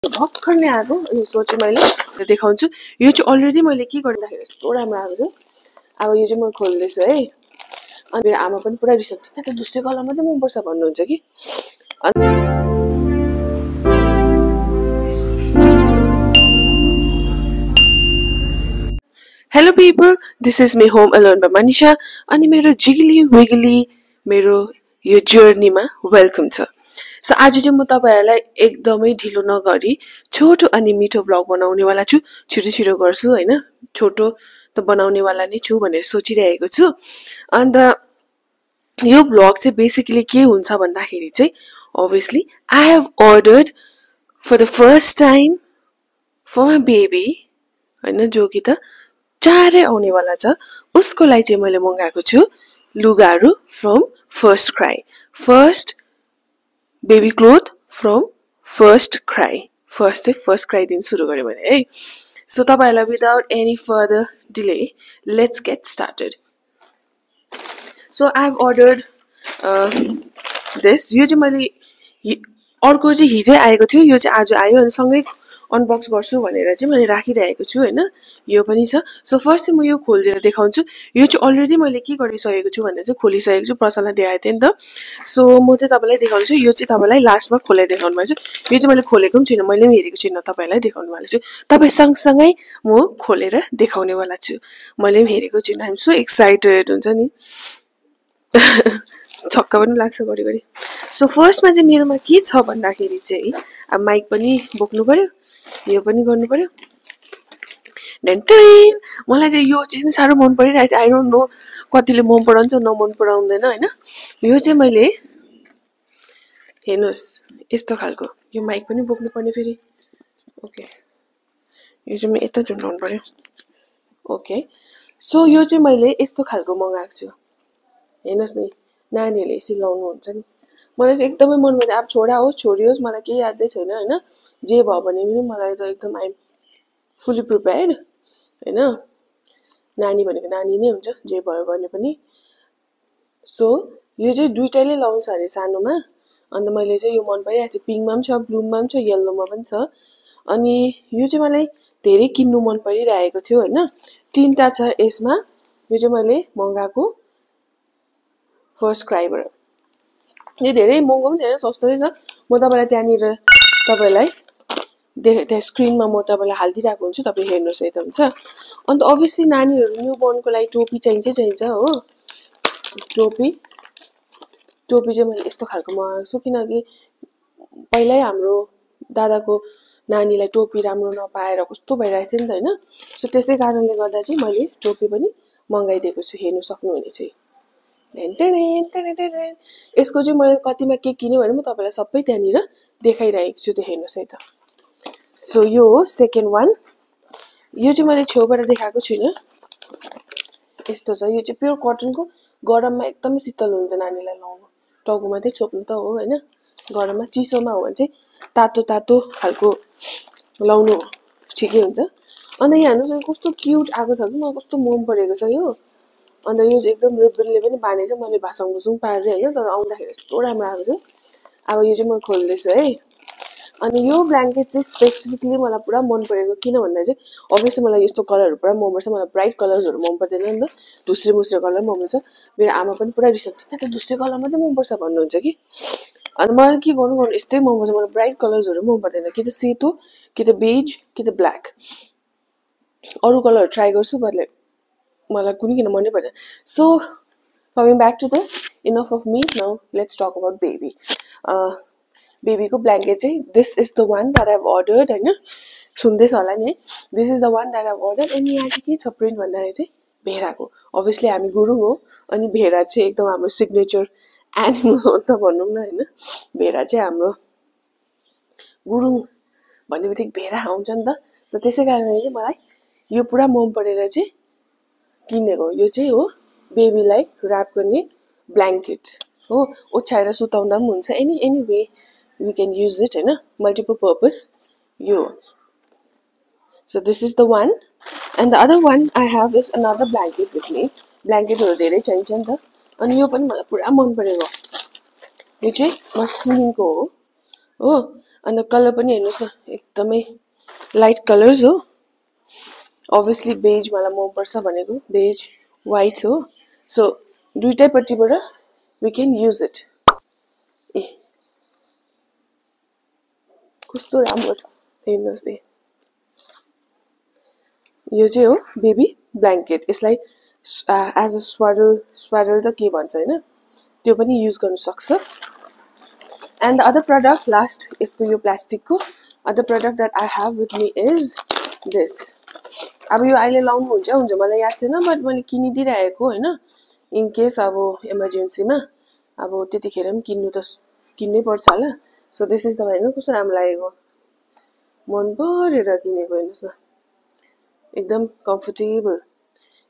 भर्खर नै आएको अनि सोचे मैले देखाउँछु। यो चाहिँ अलरेडी मैले के गर्दाखेरि यस्तो राम्रो आएको थियो। अब यो चाहिँ म खोल्दैछु है। अनि मेरो आमा पनि पुरा रिसाउँछ, त दुस्टे कलर मात्रै मनपर्छ भन्नुहुन्छ कि। Hello people, this is me home alone by Manisha अनि मेरो जिगली विगली मेरो यो जर्नीमा वेलकम छ। सो आज चाहिँ म तपाईहरुलाई एकदमै ढिलो नगरी छोटो अनि मिठो ब्लग बनाउनेवाला छु। छिटो गर्छु हैन, छोटो त बनाउनेवाला नै छु भनेर सोचिरहेको छु। अन्त यो ब्लग चाहिँ बेसिकली के हुन्छ भन्दाखेरि चाहिँ obviously I have ordered for the first time for my baby हैन, जो कि त चाँडै आउनेवाला छ, उसको लागि चाहिँ मैले मगाएको छु लुगाहरू from First Cry, first baby cloth from First Cry. First Cry दिन सुरु गरे मैले है। सो तपाईहरुलाई without any further delay let's get started. So I have ordered this. यो चाहिँ मैले अर्को चाहिँ हिजै आएको थियो, यो चाहिँ आज आयो अनि सँगै अनबक्स गर्छु भनेर चाहिँ मैले राखिरहेको छु हैन। यो पनि छ। सो फर्स्ट चाहिँ म यो खोलेर देखाउँछु। यो चाहिँ अलरेडी मैले के गरिसकेको छु भन्दा चाहिँ खोलिसकेको छु, प्रसन्नलाई देखाएको थिएँ नि त। सो म चाहिँ तपाईलाई देखाउँछु। यो चाहिँ तपाईलाई लास्टमा खोलेर देखाउनु भएको छु। यो चाहिँ मैले खोलेको पनि छैन, मैले पनि हेरेको छैन, तपाईलाई देखाउनु वाला छु। तपाई सँगसँगै म खोलेर देखाउने वाला छु। मैले पनि हेरेको छैन। आइ एम सो एक्साइटेड हुन्छ नि। छक्का पनि लाग्छ घरिघरि। सो फर्स्टमा चाहिँ मेरोमा के छ भन्दाखेरि चाहिँ अब माइक पनि बोक्नु पर्यो, यो पनि गर्नु पर्यो। मलाई चाहिँ यो चाहिँ साह्रो मन परिरहेको थियो। आई डोन्ट नो कतिले मन पराउँछ नमन पराउँदैन हैन। यो चाहिँ मैले हेर्नुस् यस्तो खालको, यो माइक पनि बोक्नु पर्ने फेरि। ओके, यो चाहिँ म यता झुन्डाउनु पर्यो। ओके, सो यो चाहिँ मैले यस्तो खालको मगाएको छु। हेर्नुस् नि, नानीहरूले यसरी लाउनु हुन्छ नि। मलाई चाहिँ एकदमै मन पर्छ। अब छोरा होस् छोरी होस् मलाई केही यादै छैन हैन, जे भयो भने पनि मलाई त एकदम आइ एम फुल्ली प्रिपेयर्ड हैन। नानी भनेको नानी नै हुन्छ, जे भयो भने पनि। सो यो चाहिँ दुईटैले लाउँछ अरे सानोमा। अन्त मैले चाहिँ यो मन परिरहेको थियो, पिङ्कमा पनि छ, ब्लूमा पनि छ, येल्लोमा पनि छ। अनि यो चाहिँ मलाई धेरै किन्नु मन परिरहेको थियो हैन। तीनटा छ यसमा। यो चाहिँ मैले मगाएको फर्स्ट क्राईबाट। यो धेरै महँगो पनि छैन, सस्तै छ। म तपाईलाई त्यहाँनिर तपाईलाई त्यहाँ स्क्रिनमा म तपाईलाई हालिदिरहेको हुन्छु, तपाईँ हेर्नुहोस् यता हुन्छ। अन्त अभियसली नानीहरू न्यू बोर्नको लागि टोपी चाहिन्छ हो। टोपी चाहिँ मैले यस्तो खालको मगाएको छु, किनकि पहिल्यै हाम्रो दादाको नानीलाई टोपी राम्रो नपाएर कस्तो भइरहेको थियो नि त हैन। सो त्यसै कारणले गर्दा चाहिँ मैले टोपी पनि मगाइदिएको छु, हेर्नु सक्नुहुनेछ। यसको चाहिँ मैले कतिमा के किने भने म तपाईलाई सबै त्यहाँनिर देखाइरहेको छु, त्यो हेर्नुहोस् है त। सो यो हो सेकेन्ड वान। यो चाहिँ मैले छेउबाट देखाएको छुइनँ, यस्तो छ। यो चाहिँ प्योर कटनको, गरममा एकदमै शीतल हुन्छ नानीलाई लाउनु। टाउकोमा चाहिँ छोप्नु त हो हैन, गरममा। चिसोमा हो भने चाहिँ तातो खालको लाउनु ठिकै हुन्छ। अन्त यहाँ हेर्नुहोस् कस्तो क्युट आएको छ कि, मलाई कस्तो मन परेको छ यो। अन्त यो चाहिँ एकदम रिबनले पनि बाँधेको छ, मैले भासङ भुसुङ पारेँ हैन, तर आउँदाखेरि यस्तो राम्रो आएको थियो। अब यो चाहिँ म खोल्दैछु है। अनि यो ब्ल्याङ्केट चाहिँ स्पेसिफिकली मलाई पुरा मन परेको किन भन्दा चाहिँ अभियसली मलाई यस्तो कलरहरू पुरा मन पर्छ। मलाई ब्राइट कलर्सहरू मन पर्दैन नि त, धुस्रे मुस्रे कलर मन पर्छ। मेरो आमा पनि पुरा रिसाउँछ, त धुस्रे कलर मात्रै मन पर्छ भन्नुहुन्छ कि। अनि मलाई के गर्नु यस्तै मन पर्छ। मलाई ब्राइट कलर्सहरू मन पर्दैन, कि त सेतो, कि त बेज, कि त ब्ल्याक। अरू कलर ट्राई गर्छु बट मलाई कुनै किन मनै पर्दैन। So coming back to this, enough of me, now let's talk about baby. बेबीको ब्ल्याङ्केट चाहिँ this is the one that I have ordered हैन। सुन्दैछ होला नि है, this is the one that I have ordered. अनि यहाँ चाहिँ के छ प्रिन्ट भन्दाखेरि चाहिँ भेडाको। अभियसली हामी गुरुङ हो, अनि भेडा चाहिँ एकदम हाम्रो सिग्नेचर एनिमल हो त भनौँ न हैन। भेडा चाहिँ हाम्रो गुरुङ भन्ने बित्तिकै भेडा आउँछ नि त। सो त्यसै कारणले चाहिँ मलाई यो पुरा मन परेर चाहिँ किनेको। यो चाहिँ हो बेबीलाई ऱ्याप गर्ने ब्ल्याङ्केट हो, ओछ्याएर सुताउँदा पनि हुन्छ। Anyway we can use it हैन, मल्टिपल पर्पस यो। So this is the one. And the other one I have is another blanket with me. ब्ल्याङ्केटहरू धेरै चाहिन्छ नि त। अनि यो पनि मलाई पुरा मन परेको। यो चाहिँ मस्लिनको हो। अन्त कलर पनि हेर्नुस् न एकदमै लाइट कलर्स हो obviously बेज मलाई मन पर्छ भनेको बेज व्हाइट हो सो दुईटैपट्टिबाट we can use it ए कस्तो राम्रो छ हेर्नुस् है यो चाहिँ हो बेबी ब्ल्याङ्केट यसलाई एज अ स्वाडल त के भन्छ हैन त्यो पनि युज गर्न सक्छ and the other product last यसको यो प्लास्टिकको other product that I have with me is this अब यो अहिले लाउनु हुन्छ मलाई याद छैन बट मैले किनिदिरहेको हैन इन केस अब इमर्जेन्सीमा अब त्यतिखेर पनि किन्नै पर्छ होला सो दिस इज द हैन कस्तो राम्रो लागेको मन परेर किनेको हेर्नुस् न एकदम कम्फर्टेबल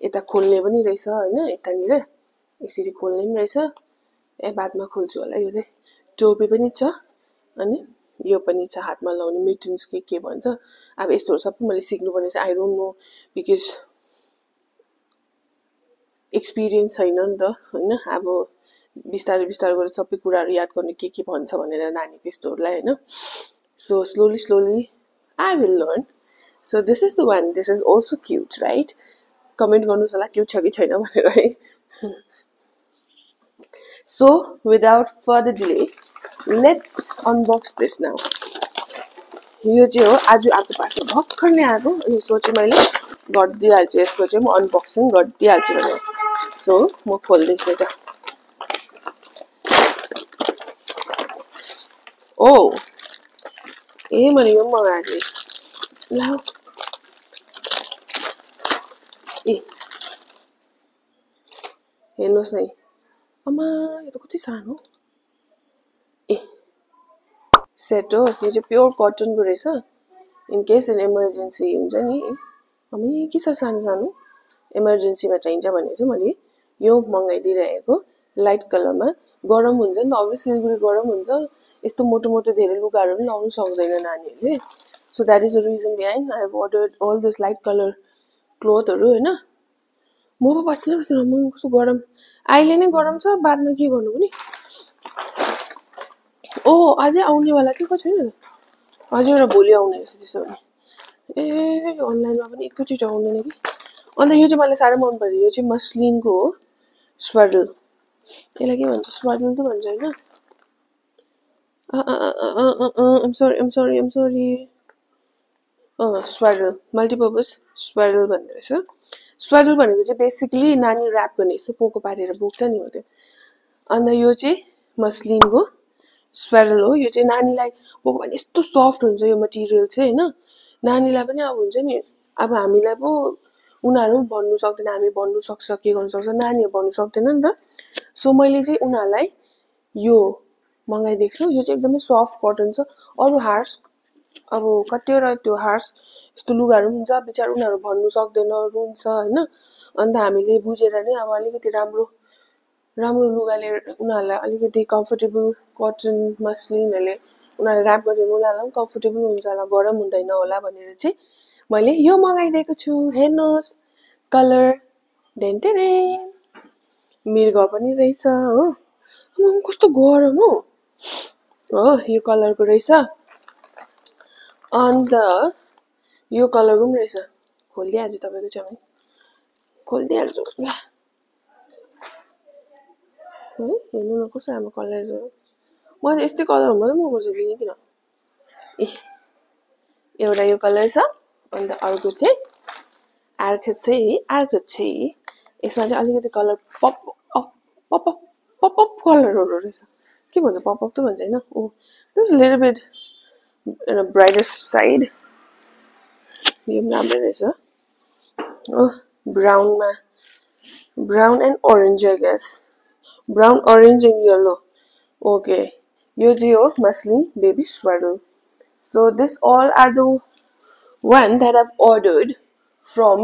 यता खोल्ने पनि रहेछ हैन यतानिर यसरी खोल्ने पनि रहेछ ए बादमा खोल्छु होला यो चाहिँ टोपी पनि छ अनि यो पनि छ हातमा लाउने मिटन्स के भन्छ अब यस्तोहरु सबै मैले सिक्नु पर्ने छ I don't know because experience छैन नि त हैन अब बिस्तारै गरेर सबै कुराहरु याद गर्ने के भन्छ भनेर नानीको यस्तोहरुलाई हैन so slowly I will learn so this is the one this is also cute right comment गर्नुस् होला क्यूट छ कि छैन भनेर है so without further delay let's unbox this now यो चाहिँ हो आज आको पास भर्खर नै आको अनि सोचे मैले गर्दिहाल्छु यसको चाहिँ म अनबक्सिङ गर्दिहाल्छु भनेर सो म खोल्दै छु त ओ ए मैले यो मगाए ल ए हेर्नुस् न अम्मा यो त कति सानो ए सेट हो यो चाहिँ प्योर कटनको रहेछ इन केस इन इमर्जेन्सी हुन्छ नि अम्मै के छ सानो इमर्जेन्सीमा चाहिन्छ भने चाहिँ मैले यो मगाइदिरहेको लाइट कलरमा गरम हुन्छ नि त अभियसली सिलगढी गरम हुन्छ यस्तो मोटो धेरै लुगाहरु पनि लाउन सक्दैन नानीहरुले so that is the reason behind I have ordered all this light colour क्लोथहरु हैन म पो बस्न म कस्तो गरम अहिले नै गरम छ बादमा के गर्नु पनि ओ अझै आउने वाला के छैन अझै एउटा भोलि आउने रहेछ त्यसो भने ए अनलाइनमा पनि एकैचोटि आउँदैन कि अन्त यो चाहिँ मलाई साह्रै मन पर्यो यो चाहिँ मस्लिनको हो स्वाडल यसलाई के भन्छ स्वाडल त भन्छ हैन I'm sorry स्वाडल मल्टिपर्पज स्वाडल भन्ने रहेछ स्वाडल भनेको चाहिँ बेसिकली नानी र्याप गर्ने यस्तो पोको पारेर बोक्छ नि हो त्यो अन्त यो चाहिँ मस्लिनको स्वाडल हो यो चाहिँ नानीलाई बोक्यो भने यस्तो सफ्ट हुन्छ यो मटेरियल चाहिँ हैन नानीलाई पनि अब हुन्छ नि अब हामीलाई पो उनीहरु भन्नु सक्दैन हामी भन्नु सक्छ के गर्न सक्छ नानीहरु भन्नु सक्दैन नि त सो मैले चाहिँ उनीहरुलाई यो मंगाइदिएको छु यो चाहिँ एकदमै सफ्ट कटन छ अरु हार्स अब कतिवटा त्यो हार्स यस्तो लुगाहरु हुन्छ बिचार उनीहरु भन्नु सक्दैन रुन्छ हैन अन्त हामीले बुझेर नै अब अलिकति राम्रो लुगाले उनीहरुलाई अलिकति कम्फर्टेबल कटन मस्लिनहरुले उनीहरुले र्याप गरेर उनीहरुलाई पनि कम्फर्टेबल हुन्छ होला गरम हुँदैन होला भनेर चाहिँ मैले यो मगाइदिएको छु हेर्नुस् कलर डेन्टेरे मिर्ग पनि रहेछ हो कस्तो गरम हो यो कलरको रहेछ अन्त यो कलरको पनि रहेछ खोल्दिहाल्छु तपाईको चाहिँ खोल्दिहाल्छु ल हेर्नु न कस्तो राम्रो कलर छ मैले यस्तै कलर हुँदा म गर्छु किन एउटा यो कलर छ अन्त अर्को चाहिँ यसमा चाहिँ अलिकति कलर पप कलरहरु रहेछ के भन्छ पप त भन्छ हैन oh this little bit in a brighter side यो राम्रो रहेछ oh brown and orange I guess brown orange and yellow okay यो चाहिँ हो muslin baby swaddle so this all are the one that I've ordered from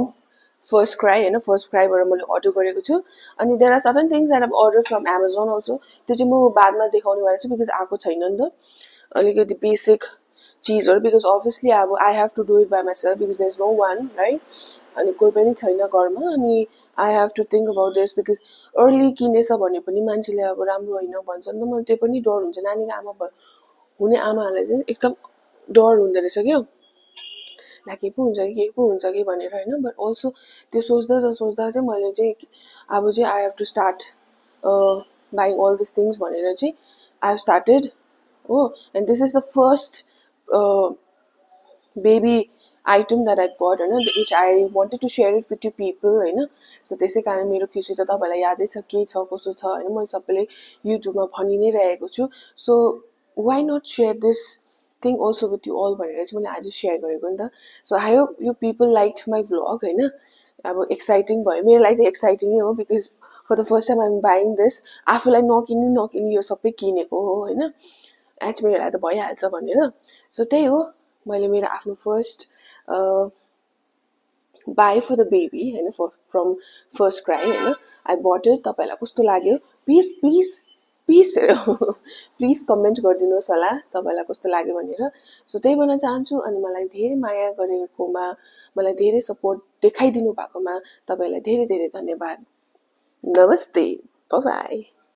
First Cry हैन First Cry बाट मैले order गरेको छु अनि there are certain things that I've ordered from Amazon also त्यो चाहिँ म बादमा देखाउने वाला छु बिकज आको छैन नि त अलिकति बेसिक चीजहरु बिकज obviously अब I have to do it by myself because there's no one right अनि कोही पनि छैन घरमा अनि I have to think about this because early किनेछ भने पनि मान्छेले अब राम्रो हैन भन्छ नि त मलाई त्यो पनि डर हुन्छ नानीको आमा हुने आमाहरूलाई चाहिँ एकदम डर हुँदो रहेछ क्या ला के पो हुन्छ कि भनेर होइन बट अल्सो त्यो सोच्दा चाहिँ मैले चाहिँ अब चाहिँ I have to start buying all this things भनेर चाहिँ आई हेभ स्टार्टेड हो and this is the first baby item that I got होइन which I wanted to share it with you people होइन सो त्यसै कारण मेरो खुसी त तपाईँलाई यादै छ के छ कसो छ होइन मैले सबैले युट्युबमा भनि नै रहेको छु so why not share this thing also with you all भनेर चाहिँ मैले आज सेयर गरेको नि त so I hope you people like my vlog होइन अब एक्साइटिङ भयो मेरो लागि त एक्साइटिङै हो because for the first time I'm buying this आफूलाई नकिनी यो सबै किनेको हो होइन एच मेरो लागि त भइहाल्छ भनेर सो त्यही हो मैले मेरो आफ्नो first buy for the baby होइन from first cry होइन I bought it तपाईँलाई कस्तो लाग्यो प्लिज कमेन्ट गरिदिनुहोस् होला तपाईँलाई कस्तो लाग्यो भनेर सो त्यही भन्न चाहन्छु अनि मलाई धेरै माया गरेकोमा मलाई धेरै सपोर्ट देखाइदिनु भएकोमा तपाईँलाई धेरै धेरै धन्यवाद नमस्ते बाइ